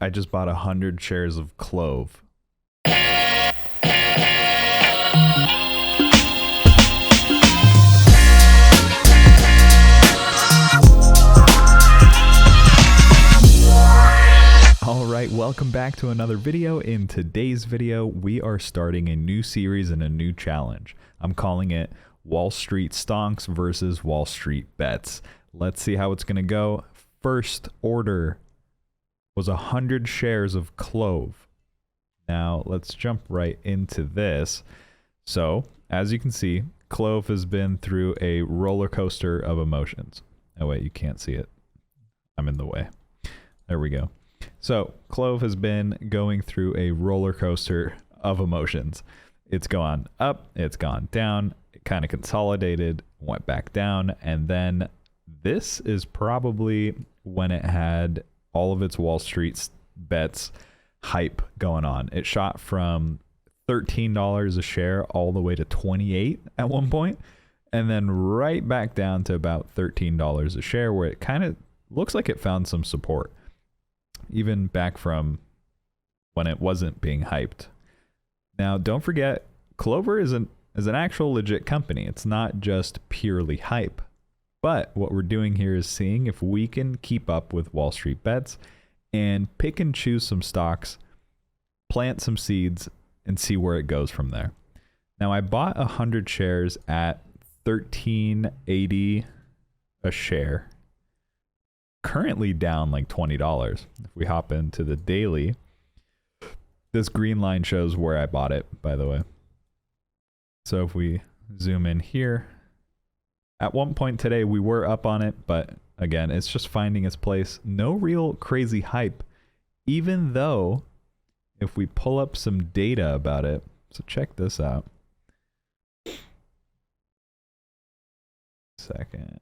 I just bought 100 shares of CLOV. Alright, welcome back to another video. In today's video, we are starting a new series and a new challenge. I'm calling it Wall Street Stonks versus Wall Street Bets. Let's see how it's going to go. First order was 100 shares of CLOV. Now, let's jump right into this. So, as you can see, CLOV has been through a roller coaster of emotions. Oh wait, you can't see it. I'm in the way. There we go. So, CLOV has been going through a roller coaster of emotions. It's gone up, it's gone down, it kind of consolidated, went back down, and then this is probably when it had all of its Wall Street bets hype going on. It shot from $13 a share all the way to $28 at one point, and then right back down to about $13 a share, where it kind of looks like it found some support. Even back from when it wasn't being hyped. Now, don't forget, Clover is an actual legit company. It's not just purely hype. But what we're doing here is seeing if we can keep up with Wall Street bets and pick and choose some stocks, plant some seeds, and see where it goes from there. Now, I bought 100 shares at $13.80 a share. Currently down like $20. If we hop into the daily, this green line shows where I bought it, by the way. So if we zoom in here, at one point today we were up on it, but again, it's just finding its place. No real crazy hype, even though if we pull up some data about it, so check this out. Second.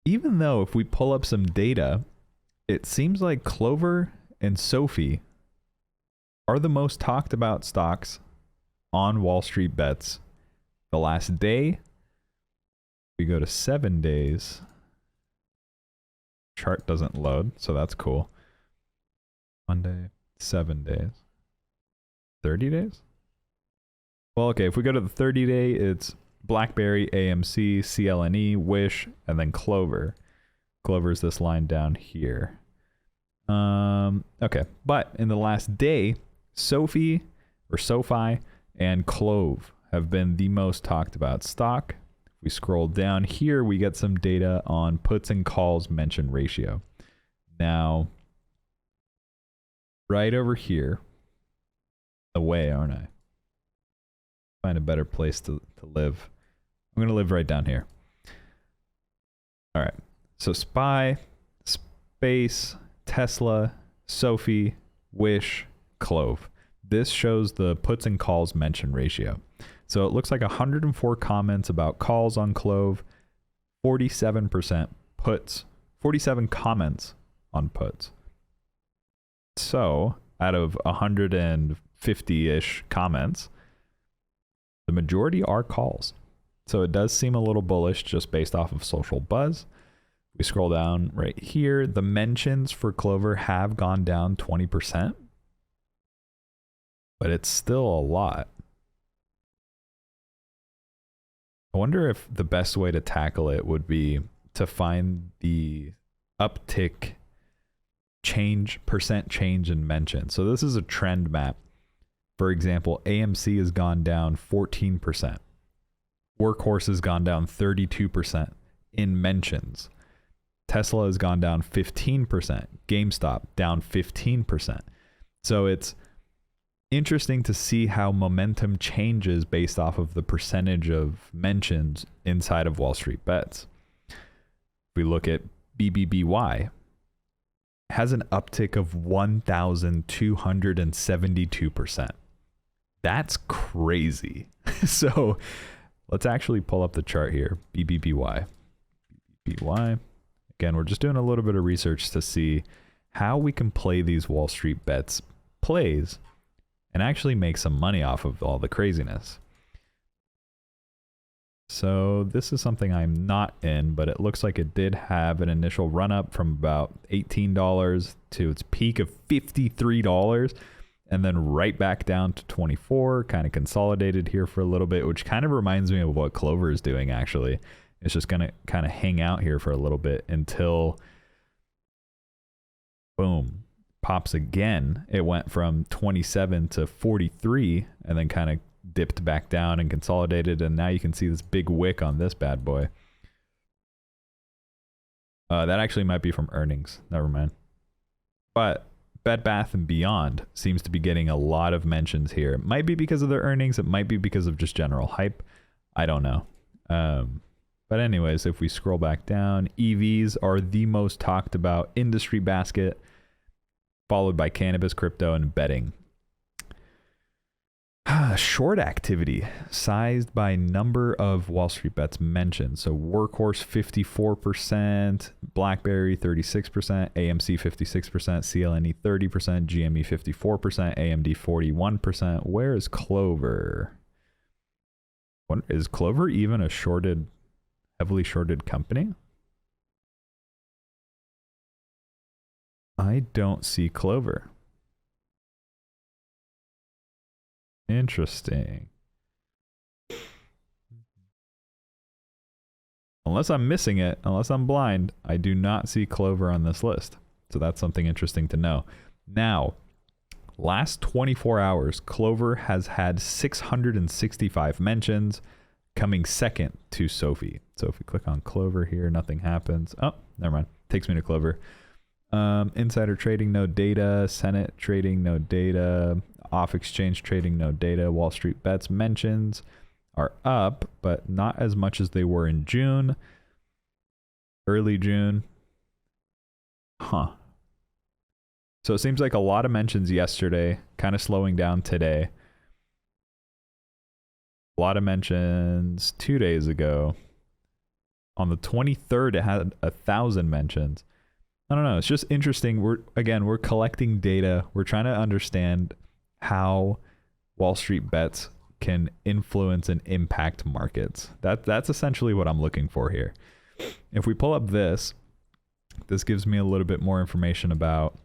Even though if we pull up some data, it seems like Clover and SOFI are the most talked about stocks on Wall Street bets. The last day, we go to 7 days. Chart doesn't load, so that's cool. Monday, 7 days. 30 days? Well, okay, if we go to the 30-day, it's BlackBerry, AMC, CLNE, Wish, and then Clover. Clover's this line down here. Okay, but in the last day, SOFI and CLOV have been the most talked about stock. If we scroll down here, we get some data on puts and calls mention ratio. Now, right over here, away, aren't I? Find a better place to live. I'm going to live right down here. All right. So SPY, Space, Tesla, SOFI, Wish, CLOV. This shows the puts and calls mention ratio. So it looks like 104 comments about calls on CLOV, 47% puts, 47 comments on puts. So out of 150-ish comments, the majority are calls. So it does seem a little bullish just based off of social buzz. We scroll down right here. The mentions for Clover have gone down 20%, but it's still a lot. I wonder if the best way to tackle it would be to find the uptick percent change in mention. So this is a trend map. For example, AMC has gone down 14%. Workhorse has gone down 32% in mentions. Tesla has gone down 15%. GameStop down 15%. So it's interesting to see how momentum changes based off of the percentage of mentions inside of Wall Street bets. If we look at BBBY, it has an uptick of 1,272%. That's crazy. So let's actually pull up the chart here. BBBY. BBBY. Again, we're just doing a little bit of research to see how we can play these Wall Street bets plays and actually make some money off of all the craziness. So this is something I'm not in, but it looks like it did have an initial run up from about $18 to its peak of $53, and then right back down to 24, kind of consolidated here for a little bit, which kind of reminds me of what Clover is doing actually. It's just going to kind of hang out here for a little bit until, boom, pops again. It went from 27 to 43 and then kind of dipped back down and consolidated, and now you can see this big wick on this bad boy. That actually might be from earnings. Never mind. But Bed Bath & Beyond seems to be getting a lot of mentions here. It might be because of their earnings. It might be because of just general hype. I don't know. But anyways, if we scroll back down, EVs are the most talked about industry basket, followed by cannabis, crypto, and betting. Short activity sized by number of Wall Street bets mentioned. So Workhorse 54%, BlackBerry 36%, AMC 56%, CLNE 30%, GME 54%, AMD 41%. Where is Clover? Is Clover even a heavily shorted company? I don't see Clover. Interesting. Unless I'm missing it, unless I'm blind, I do not see Clover on this list. So that's something interesting to know. Now, last 24 hours, Clover has had 665 mentions, coming second to SOFI. So if we click on Clover here, nothing happens. Oh, never mind. Takes me to Clover. Insider trading, no data. Senate trading, no data. Off exchange trading, no data. Wall Street bets mentions are up, but not as much as they were in June. Early June. Huh. So it seems like a lot of mentions yesterday, kind of slowing down today. A lot of mentions 2 days ago. On the 23rd, it had 1,000 mentions. I don't know. It's just interesting. We're collecting data. We're trying to understand how Wall Street bets can influence and impact markets. That's essentially what I'm looking for here. If we pull up this gives me a little bit more information about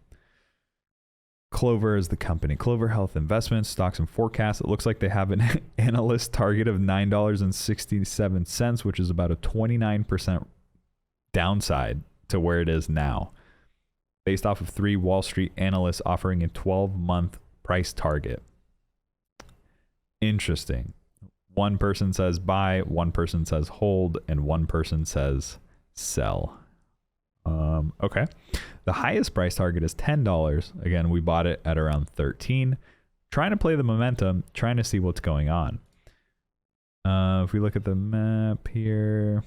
Clover as the company. Clover Health Investments, stocks and forecasts. It looks like they have an analyst target of $9.67, which is about a 29% downside to where it is now, based off of 3 Wall Street analysts offering a 12-month price target. Interesting. One person says buy, one person says hold, and one person says sell. Okay. The highest price target is $10. Again, we bought it at around 13. Trying to play the momentum, trying to see what's going on. If we look at the map here,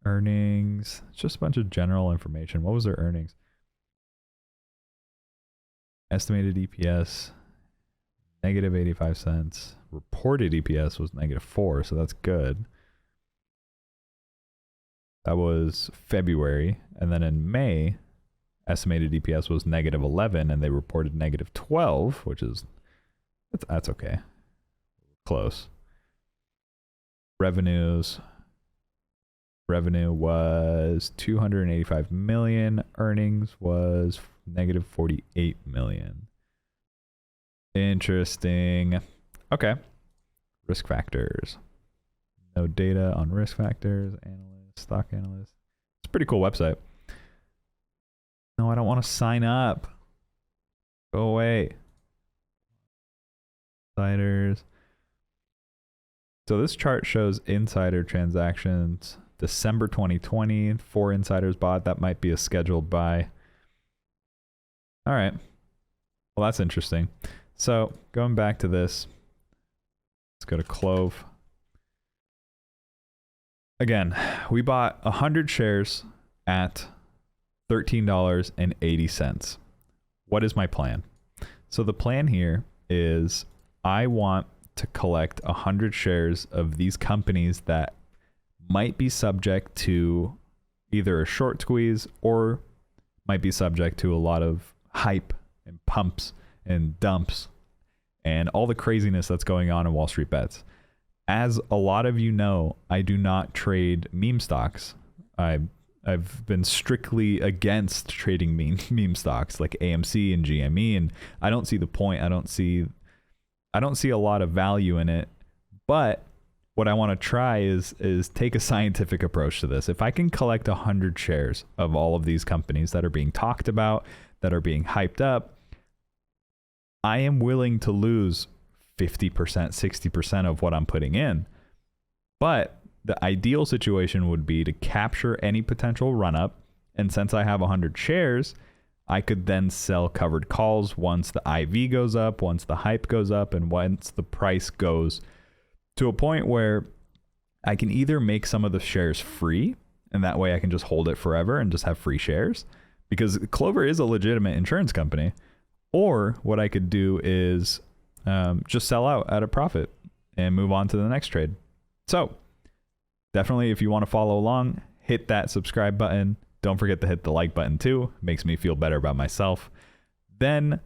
earnings, it's just a bunch of general information. What was their earnings? Estimated EPS, negative 85 cents. Reported EPS was negative 4, so that's good. That was February. And then in May, estimated EPS was negative 11, and they reported negative 12, which is, that's okay. Close. Revenue was 285 million. Earnings was negative 48 million. Interesting. Okay. Risk factors. No data on risk factors. Analyst, stock analyst. It's a pretty cool website. No, I don't want to sign up. Go away. Insiders. So this chart shows insider transactions. December 2020, 4 insiders bought. That might be a scheduled buy. All right. Well, that's interesting. So going back to this, let's go to CLOV. Again, we bought 100 shares at $13.80. What is my plan? So the plan here is I want to collect 100 shares of these companies that might be subject to either a short squeeze or might be subject to a lot of hype and pumps and dumps and all the craziness that's going on in Wall Street bets. As a lot of you know, I do not trade meme stocks. I've been strictly against trading meme stocks like AMC and GME, and I don't see the point. I don't see a lot of value in it. But what I want to try is take a scientific approach to this. If I can collect 100 shares of all of these companies that are being talked about, that are being hyped up, I am willing to lose 50%, 60% of what I'm putting in. But the ideal situation would be to capture any potential run up. And since I have 100 shares, I could then sell covered calls once the IV goes up, once the hype goes up, and once the price goes to a point where I can either make some of the shares free, and that way I can just hold it forever and just have free shares, because Clover is a legitimate insurance company. Or what I could do is just sell out at a profit and move on to the next trade. So definitely, if you want to follow along, hit that subscribe button. Don't forget to hit the like button too. It makes me feel better about myself. Then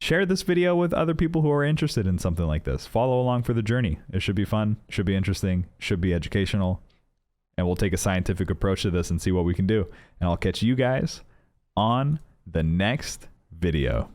share this video with other people who are interested in something like this. Follow along for the journey. It should be fun, should be interesting, should be educational. And we'll take a scientific approach to this and see what we can do. And I'll catch you guys on the next video.